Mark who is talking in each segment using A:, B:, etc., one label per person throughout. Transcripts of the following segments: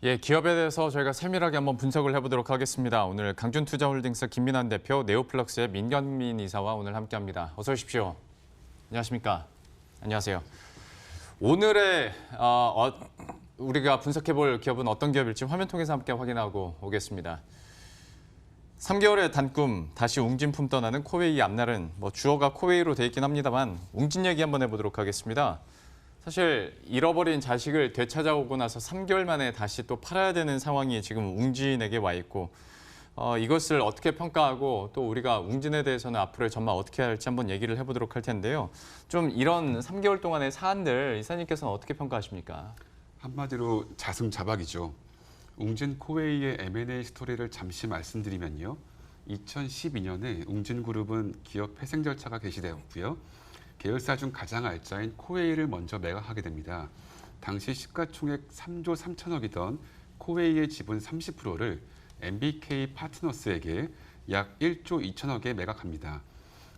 A: 예, 기업에 대해서 저희가 세밀하게 한번 분석을 해보도록 하겠습니다. 오늘 강준투자홀딩스 김민환 대표, 네오플럭스의 민경민 이사와 오늘 함께합니다. 어서 오십시오. 안녕하십니까? 안녕하세요. 오늘의 우리가 분석해볼 기업은 어떤 기업일지 화면 통해서 함께 확인하고 오겠습니다. 3개월의 단꿈, 다시 웅진 품 떠나는 코웨이 앞날은 주어가 코웨이로 돼 있긴 합니다만 웅진 얘기 한번 해보도록 하겠습니다. 사실 잃어버린 자식을 되찾아오고 나서 3개월 만에 다시 또 팔아야 되는 상황이 지금 웅진에게 와 있고 이것을 어떻게 평가하고 또 우리가 웅진에 대해서는 앞으로의 전망 어떻게 할지 한번 얘기를 해보도록 할 텐데요. 좀 이런 3개월 동안의 사안들 이사님께서는 어떻게 평가하십니까?
B: 한마디로 자승자박이죠. 웅진 코웨이의 M&A 스토리를 잠시 말씀드리면요. 2012년에 웅진그룹은 기업 회생 절차가 개시되었고요. 계열사 중 가장 알짜인 코웨이를 먼저 매각하게 됩니다. 당시 시가총액 3조 3천억이던 코웨이의 지분 30%를 MBK 파트너스에게 약 1조 2천억에 매각합니다.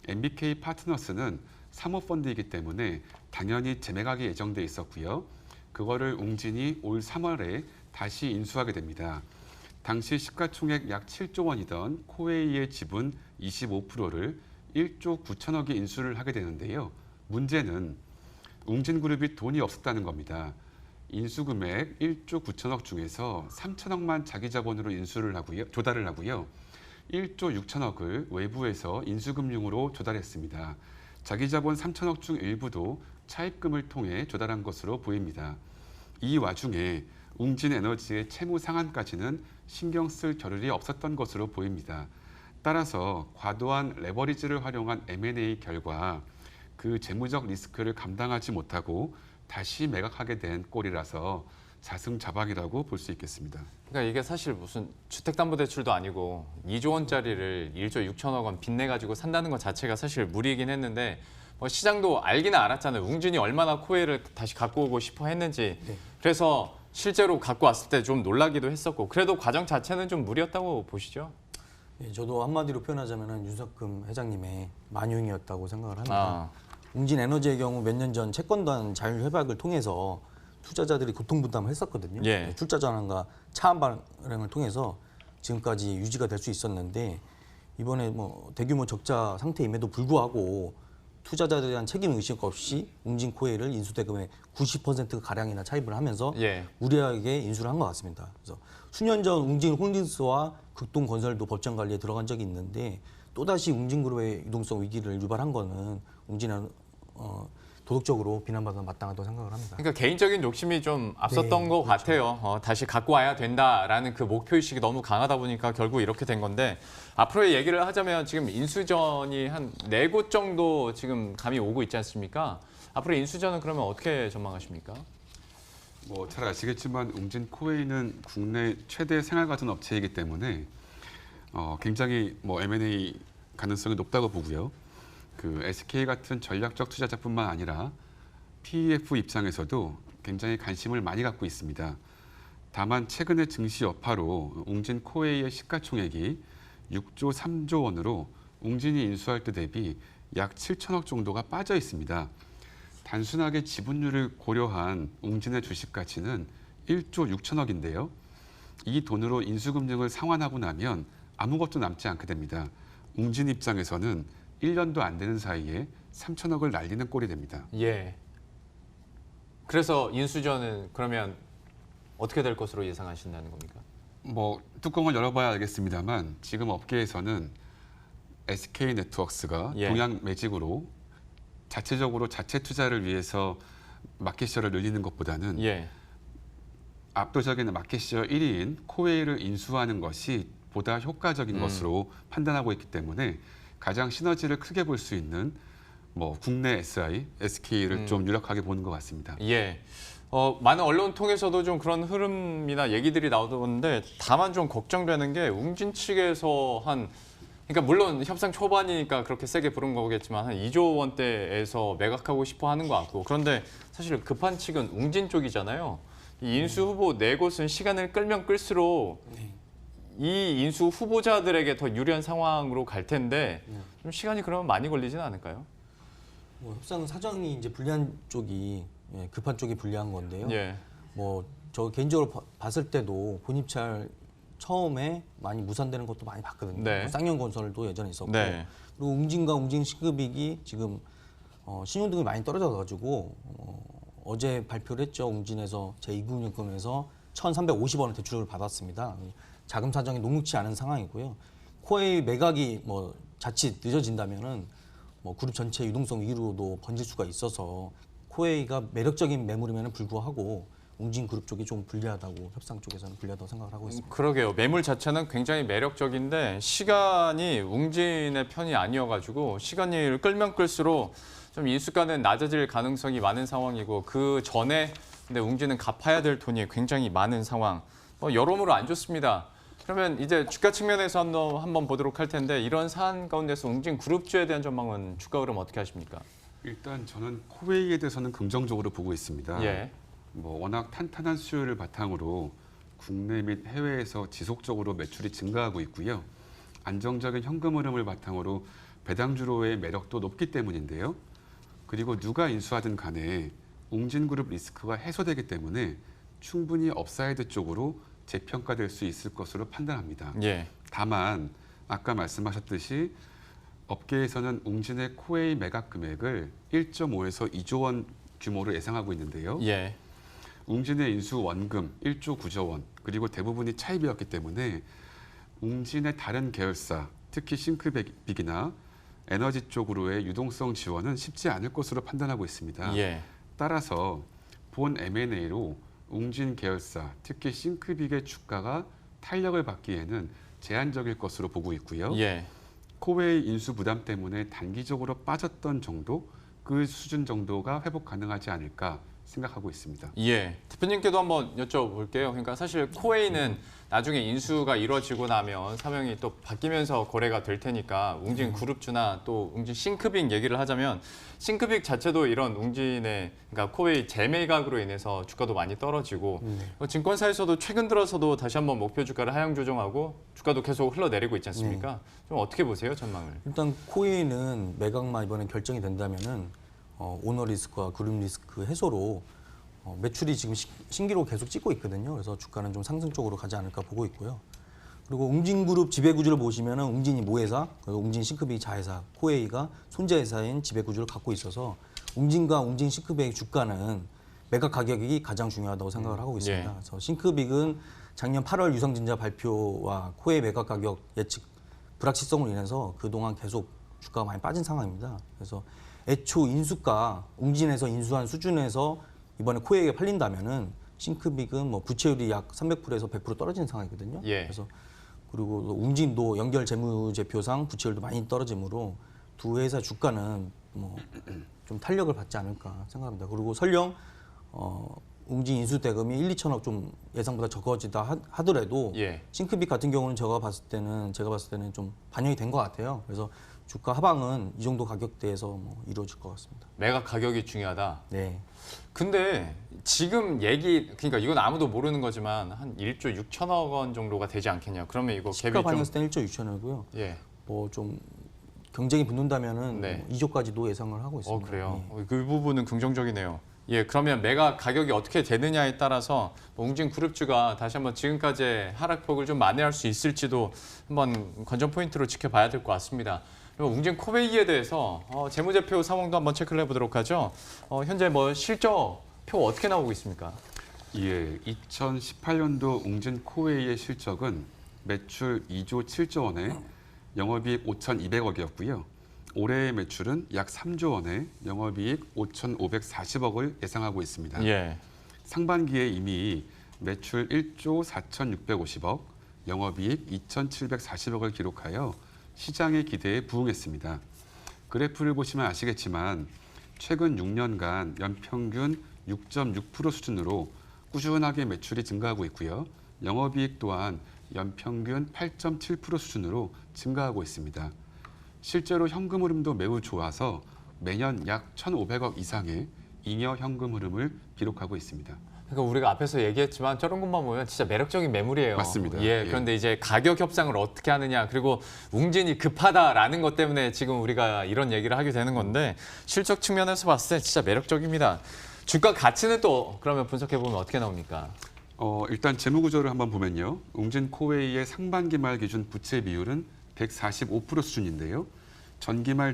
B: MBK 파트너스는 사모펀드이기 때문에 당연히 재매각이 예정돼 있었고요. 그거를 웅진이 올 3월에 다시 인수하게 됩니다. 당시 시가총액 약 7조 원이던 코웨이의 지분 25%를 1조 9천억에 인수를 하게 되는데요. 문제는 웅진그룹이 돈이 없었다는 겁니다. 인수금액 1조 9천억 중에서 3천억만 자기 자본으로 조달을 하고요. 1조 6천억을 외부에서 인수금융으로 조달했습니다. 자기 자본 3천억 중 일부도 차입금을 통해 조달한 것으로 보입니다. 이 와중에 웅진에너지의 채무 상환까지는 신경 쓸 겨를이 없었던 것으로 보입니다. 따라서 과도한 레버리지를 활용한 M&A 결과 그 재무적 리스크를 감당하지 못하고 다시 매각하게 된 꼴이라서 자승자박이라고 볼 수 있겠습니다.
A: 그러니까 이게 사실 무슨 주택담보대출도 아니고 2조 원짜리를 1조 6천억 원 빚내가지고 산다는 것 자체가 사실 무리이긴 했는데 시장도 알기는 알았잖아요. 웅진이 얼마나 코웨이를 다시 갖고 오고 싶어 했는지.
C: 네.
A: 그래서 실제로 갖고 왔을 때 좀 놀라기도 했었고 그래도 과정 자체는 좀 무리였다고 보시죠?
C: 예, 저도 한마디로 표현하자면 윤석금 회장님의 만용이었다고 생각을 합니다.
A: 아.
C: 웅진에너지의 경우 몇 년 전 채권단 자율회박을 통해서 투자자들이 고통분담을 했었거든요.
A: 예.
C: 출자 전환과 차환 발행을 통해서 지금까지 유지가 될 수 있었는데 이번에 대규모 적자 상태임에도 불구하고 투자자들에 대한 책임 의식 없이 웅진 코웨이를 인수대금의 90% 가량이나 차입을 하면서
A: 예.
C: 무리하게 인수를 한 것 같습니다. 그래서 수년 전 웅진 홀딩스와 극동건설도 법정 관리에 들어간 적이 있는데 또다시 웅진그룹의 유동성 위기를 유발한 거는 웅진은 도덕적으로 비난받아 마땅하다고 생각을 합니다.
A: 그러니까 개인적인 욕심이 좀 앞섰던
C: 네,
A: 것
C: 그렇죠.
A: 같아요. 다시 갖고 와야 된다라는 그 목표의식이 너무 강하다 보니까 결국 이렇게 된 건데 앞으로의 얘기를 하자면 지금 인수전이 한 4곳 정도 지금 감이 오고 있지 않습니까? 앞으로 인수전은 그러면 어떻게 전망하십니까?
B: 잘 아시겠지만 웅진 코웨이는 국내 최대 생활가전 업체이기 때문에 굉장히 M&A 가능성이 높다고 보고요. 그 SK 같은 전략적 투자자뿐만 아니라 PEF 입장에서도 굉장히 관심을 많이 갖고 있습니다. 다만 최근의 증시 여파로 웅진 코웨이의 시가총액이 6조 3조 원으로 웅진이 인수할 때 대비 약 7천억 정도가 빠져 있습니다. 단순하게 지분율을 고려한 웅진의 주식 가치는 1조 6천억인데요. 이 돈으로 인수금융을 상환하고 나면 아무것도 남지 않게 됩니다. 웅진 입장에서는 1년도 안 되는 사이에 3천억을 날리는 꼴이 됩니다.
A: 예. 그래서 인수전은 그러면 어떻게 될 것으로 예상하신다는 겁니까?
B: 뚜껑을 열어봐야 알겠습니다만 지금 업계에서는 SK네트워크스가
A: 예.
B: 동양 매직으로 자체적으로 자체 투자를 위해서 마켓시어를 늘리는 것보다는
A: 예.
B: 압도적인 마켓시어 1위인 코웨이를 인수하는 것이 보다 효과적인 것으로 판단하고 있기 때문에 가장 시너지를 크게 볼 수 있는 국내 SI, SK를 좀 유력하게 보는 것 같습니다.
A: 예. 많은 언론 통해서도 좀 그런 흐름이나 얘기들이 나오던데 다만 좀 걱정되는 게 웅진 측에서 그러니까 물론 협상 초반이니까 그렇게 세게 부른 거겠지만 한 2조 원대에서 매각하고 싶어 하는 것 같고 그런데 사실 급한 측은 웅진 쪽이잖아요. 이 인수 후보 4곳은 시간을 끌면 끌수록 이 인수 후보자들에게 더 유리한 상황으로 갈 텐데 좀 시간이 그러면 많이 걸리지는 않을까요?
C: 협상 사정이 이제 불리한 쪽이 급한 쪽이 불리한 건데요.
A: 예.
C: 저 개인적으로 봤을 때도 본입찰 처음에 많이 무산되는 것도 많이 봤거든요.
A: 네.
C: 쌍용건설도 예전에 있었고
A: 네.
C: 그리고 웅진과 웅진 신급익이 지금 신용등급이 많이 떨어져가지고 어제 발표를 했죠. 웅진에서 제2금융권에서 1,350원을 대출을 받았습니다. 자금 사정이 녹록지 않은 상황이고요. 코웨이 매각이 뭐 자칫 늦어진다면은 뭐 그룹 전체 유동성 위로도 번질 수가 있어서 코웨이가 매력적인 매물임에는 불구하고 웅진 그룹 쪽이 좀 불리하다고 협상 쪽에서는 불리하다고 생각을 하고 있습니다.
A: 그러게요. 매물 자체는 굉장히 매력적인데 시간이 웅진의 편이 아니어가지고 시간이 끌면 끌수록 좀 인수가는 낮아질 가능성이 많은 상황이고 그 전에 근데 웅진은 갚아야 될 돈이 굉장히 많은 상황. 여러모로 안 좋습니다. 그러면 이제 주가 측면에서 한번 보도록 할 텐데 이런 사안 가운데서 웅진 그룹주에 대한 전망은 주가 흐름 어떻게 하십니까?
B: 일단 저는 코웨이에 대해서는 긍정적으로 보고 있습니다.
A: 예.
B: 뭐 워낙 탄탄한 수요를 바탕으로 국내 및 해외에서 지속적으로 매출이 증가하고 있고요. 안정적인 현금 흐름을 바탕으로 배당주로의 매력도 높기 때문인데요. 그리고 누가 인수하든 간에 웅진그룹 리스크가 해소되기 때문에 충분히 업사이드 쪽으로 재평가될 수 있을 것으로 판단합니다.
A: 예.
B: 다만 아까 말씀하셨듯이 업계에서는 웅진의 코웨이 매각 금액을 1.5에서 2조 원 규모로 예상하고 있는데요.
A: 예.
B: 웅진의 인수 원금 1조 9조 원 그리고 대부분이 차입이었기 때문에 웅진의 다른 계열사 특히 싱크빅이나 에너지 쪽으로의 유동성 지원은 쉽지 않을 것으로 판단하고 있습니다.
A: 예.
B: 따라서 본 M&A로 웅진 계열사 특히 싱크빅의 주가가 탄력을 받기에는 제한적일 것으로 보고 있고요.
A: 예.
B: 코웨이 인수 부담 때문에 단기적으로 빠졌던 정도 그 수준 정도가 회복 가능하지 않을까 생각하고 있습니다.
A: 예, 대표님께도 한번 여쭤볼게요. 그러니까 사실 코웨이는 나중에 인수가 이루어지고 나면 사명이 또 바뀌면서 거래가 될 테니까 웅진 그룹주나 또 웅진 싱크빅 얘기를 하자면 싱크빅 자체도 이런 웅진의 그러니까 코웨이 재매각으로 인해서 주가도 많이 떨어지고 증권사에서도 최근 들어서도 다시 한번 목표 주가를 하향 조정하고 주가도 계속 흘러내리고 있지 않습니까? 좀 어떻게 보세요, 전망을?
C: 일단 코웨이는 매각만 이번에 결정이 된다면은 오너 리스크와 그룹 리스크 해소로 매출이 지금 신기록 계속 찍고 있거든요. 그래서 주가는 좀 상승 쪽으로 가지 않을까 보고 있고요. 그리고 웅진그룹 지배구조를 보시면은 웅진이 모회사, 그리고 웅진 싱크빅 자회사, 코웨이가 손자회사인 지배구조를 갖고 있어서 웅진과 웅진 싱크빅의 주가는 매각 가격이 가장 중요하다고 생각을 하고 있습니다.
A: 예.
C: 그래서 싱크빅은 작년 8월 유상증자 발표와 코웨이 매각 가격 예측 불확실성으로 인해서 그동안 계속 주가가 많이 빠진 상황입니다. 그래서 애초 인수가 웅진에서 인수한 수준에서 이번에 코웨이에 팔린다면은 싱크빅은 뭐 부채율이 약 300%에서 100% 떨어지는 상황이거든요.
A: 예.
C: 그래서 그리고 웅진도 연결 재무제표상 부채율도 많이 떨어지므로 두 회사 주가는 뭐 좀 탄력을 받지 않을까 생각합니다. 그리고 설령 웅진 인수 대금이 1, 2천억 좀 예상보다 적어지다 하더라도
A: 예.
C: 싱크빅 같은 경우는 제가 봤을 때는 좀 반영이 된 것 같아요. 그래서 주가 하방은 이 정도 가격대에서 뭐 이루어질 것 같습니다.
A: 매각 가격이 중요하다.
C: 네.
A: 근데 지금 그러니까 이건 아무도 모르는 거지만 한 1조 6천억 원 정도가 되지 않겠냐. 그러면 이거 갭이
C: 시가 반영했을 때 1조 6천억이고요.
A: 예.
C: 뭐 좀 경쟁이 붙는다면은
A: 네.
C: 2조까지도 예상을 하고 있습니다.
A: 그래요.
C: 네.
A: 그 부분은 긍정적이네요. 예, 그러면 매각 가격이 어떻게 되느냐에 따라서 웅진 그룹주가 다시 한번 지금까지의 하락폭을 좀 만회할 수 있을지도 한번 관전 포인트로 지켜봐야 될 것 같습니다. 그리고 웅진 코웨이에 대해서 재무제표 상황도 한번 체크를 해보도록 하죠. 현재 뭐 실적표 어떻게 나오고 있습니까?
B: 예, 2018년도 웅진 코웨이의 실적은 매출 2조 7조 원에 영업이익 5,200억이었고요. 올해의 매출은 약 3조 원에 영업이익 5,540억을 예상하고 있습니다.
A: 예.
B: 상반기에 이미 매출 1조 4,650억, 영업이익 2,740억을 기록하여 시장의 기대에 부응했습니다. 그래프를 보시면 아시겠지만 최근 6년간 연평균 6.6% 수준으로 꾸준하게 매출이 증가하고 있고요. 영업이익 또한 연평균 8.7% 수준으로 증가하고 있습니다. 실제로 현금 흐름도 매우 좋아서 매년 약 1,500억 이상의 잉여 현금 흐름을 기록하고 있습니다.
A: 그러니까 우리가 앞에서 얘기했지만 저런 것만 보면 진짜 매력적인 매물이에요.
B: 맞습니다.
A: 예, 그런데 이제 가격 협상을 어떻게 하느냐, 그리고 웅진이 급하다라는 것 때문에 지금 우리가 이런 얘기를 하게 되는 건데 실적 측면에서 봤을 때 진짜 매력적입니다. 주가 가치는 또 그러면 분석해 보면 어떻게 나옵니까?
B: 일단 재무 구조를 한번 보면요. 웅진코웨이의 상반기 말 기준 부채 비율은 145% 수준인데요. 전기 말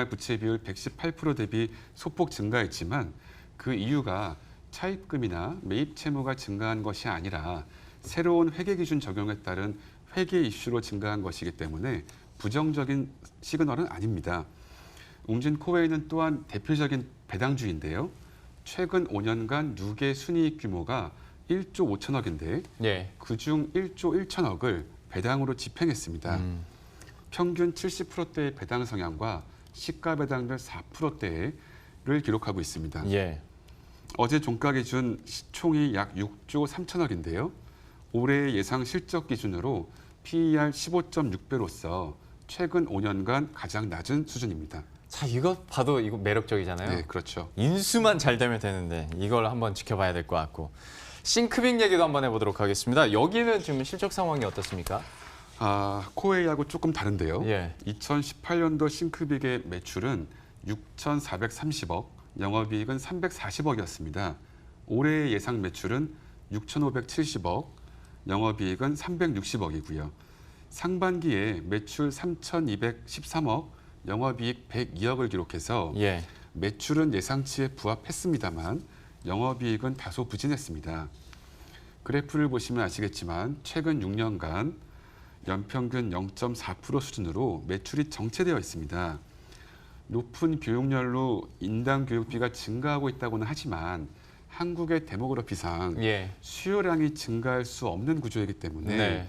B: 부채 비율 118% 대비 소폭 증가했지만 그 이유가 차입금이나 매입 채무가 증가한 것이 아니라 새로운 회계 기준 적용에 따른 회계 이슈로 증가한 것이기 때문에 부정적인 시그널은 아닙니다. 웅진코웨이는 또한 대표적인 배당주인데요. 최근 5년간 누계 순이익 규모가 1조 5천억인데
A: 예.
B: 그중 1조 1천억을 배당으로 집행했습니다. 평균 70%대의 배당 성향과 시가 배당률 4%대를 기록하고 있습니다.
A: 예.
B: 어제 종가 기준 시총이 약 6조 3천억인데요. 올해 예상 실적 기준으로 PER 15.6배로서 최근 5년간 가장 낮은 수준입니다.
A: 자, 이거 봐도 이거 매력적이잖아요.
B: 네, 그렇죠.
A: 인수만 잘 되면 되는데 이걸 한번 지켜봐야 될 것 같고. 싱크빅 얘기도 한번 해보도록 하겠습니다. 여기는 지금 실적 상황이 어떻습니까?
B: 코웨이하고 조금 다른데요.
A: 예.
B: 2018년도 싱크빅의 매출은 6,430억, 영업이익은 340억이었습니다. 올해의 예상 매출은 6,570억, 영업이익은 360억이고요. 상반기에 매출 3,213억, 영업이익 102억을 기록해서
A: 예. 매출은
B: 예상치에 부합했습니다만 영업이익은 다소 부진했습니다. 그래프를 보시면 아시겠지만 최근 6년간 연평균 0.4% 수준으로 매출이 정체되어 있습니다. 높은 교육열로 인당 교육비가 증가하고 있다고는 하지만 한국의 데모그래피상
A: 예.
B: 수요량이 증가할 수 없는 구조이기 때문에
A: 네.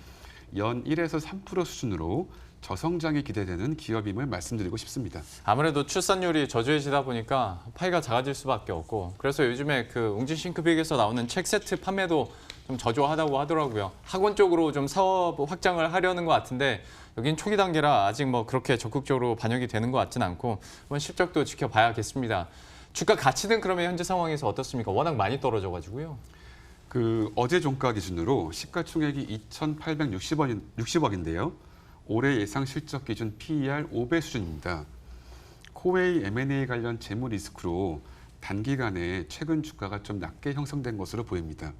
B: 연 1에서 3% 수준으로 저성장이 기대되는 기업임을 말씀드리고 싶습니다.
A: 아무래도 출산율이 저조해지다 보니까 파이가 작아질 수밖에 없고, 그래서 요즘에 그 웅진 싱크빅에서 나오는 책 세트 판매도 좀 저조하다고 하더라고요. 학원 쪽으로 좀 사업 확장을 하려는 것 같은데 여긴 초기 단계라 아직 뭐 그렇게 적극적으로 반영이 되는 것 같진 않고 한번 실적도 지켜봐야겠습니다. 주가 가치는 그러면 현재 상황에서 어떻습니까? 워낙 많이 떨어져가지고요.
B: 어제 종가 기준으로 시가총액이 2,860억인데요. 올해 예상 실적 기준 PER 5배 수준입니다. 코웨이 M&A 관련 재무 리스크로 단기간에 최근 주가가 좀 낮게 형성된 것으로 보입니다.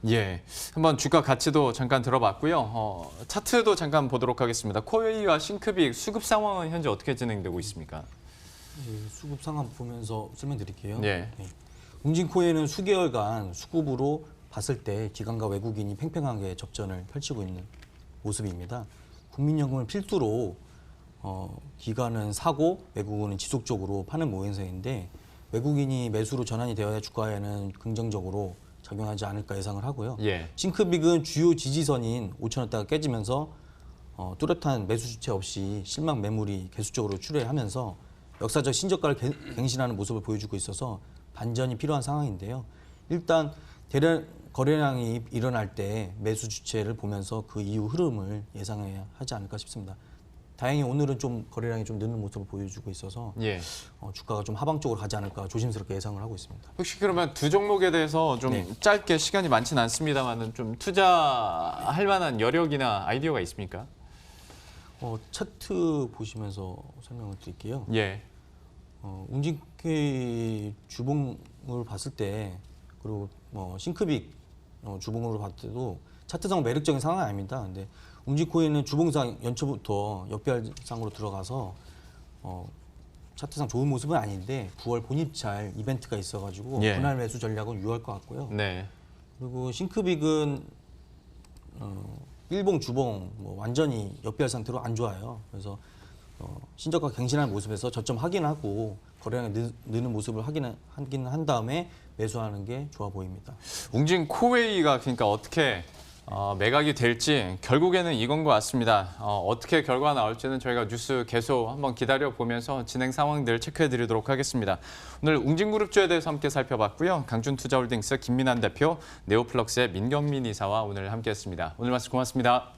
A: 예, 한번 주가 가치도 잠깐 들어봤고요. 차트도 잠깐 보도록 하겠습니다. 코웨이와 싱크빅 수급 상황은 현재 어떻게 진행되고 있습니까?
C: 수급 상황 보면서 설명드릴게요.
A: 예.
C: 웅진코웨이는 수개월간 수급으로 봤을 때 기관과 외국인이 팽팽하게 접전을 펼치고 있는 모습입니다. 국민연금을 필두로 기관은 사고 외국인은 지속적으로 파는 모양새인데 외국인이 매수로 전환이 되어야 주가에는 긍정적으로 작용하지 않을까 예상을 하고요.
A: 예.
C: 싱크빅은 주요 지지선인 5천원대가 깨지면서 뚜렷한 매수 주체 없이 실망 매물이 계속적으로 출회하면서 역사적 신저가를 갱신하는 모습을 보여주고 있어서 반전이 필요한 상황인데요. 일단 거래량이 일어날 때 매수 주체를 보면서 그 이후 흐름을 예상해야 하지 않을까 싶습니다. 다행히 오늘은 좀 거래량이 좀 느는 모습을 보여주고 있어서
A: 예.
C: 주가가 좀 하방 쪽으로 가지 않을까 조심스럽게 예상을 하고 있습니다.
A: 혹시 그러면 두 종목에 대해서 좀
C: 네.
A: 짧게 시간이 많지는 않습니다만 좀 투자할 만한 여력이나 아이디어가 있습니까?
C: 차트 보시면서 설명을 드릴게요.
A: 예.
C: 웅진코웨이 주봉을 봤을 때 그리고 싱크빅 주봉으로 봤을 때도 차트상 매력적인 상황이 아닙니다. 근데 웅진코웨이는 주봉상 연초부터 역별상으로 들어가서 차트상 좋은 모습은 아닌데 9월 본입찰 이벤트가 있어가지고
A: 예.
C: 분할 매수 전략은 유효할 것 같고요.
A: 네.
C: 그리고 싱크빅은 일봉 주봉 완전히 역별 상태로 안 좋아요. 그래서 신저가 갱신하는 모습에서 저점 확인하고 거래량이 느는 모습을 확인한 다음에 매수하는 게 좋아 보입니다.
A: 웅진 코웨이가 그러니까 어떻게 매각이 될지 결국에는 이건 것 같습니다. 어떻게 결과가 나올지는 저희가 뉴스 계속 한번 기다려보면서 진행 상황들 체크해드리도록 하겠습니다. 오늘 웅진그룹주에 대해서 함께 살펴봤고요. 강준투자홀딩스 김민환 대표, 네오플럭스의 민경민 이사와 오늘 함께했습니다. 오늘 말씀 고맙습니다.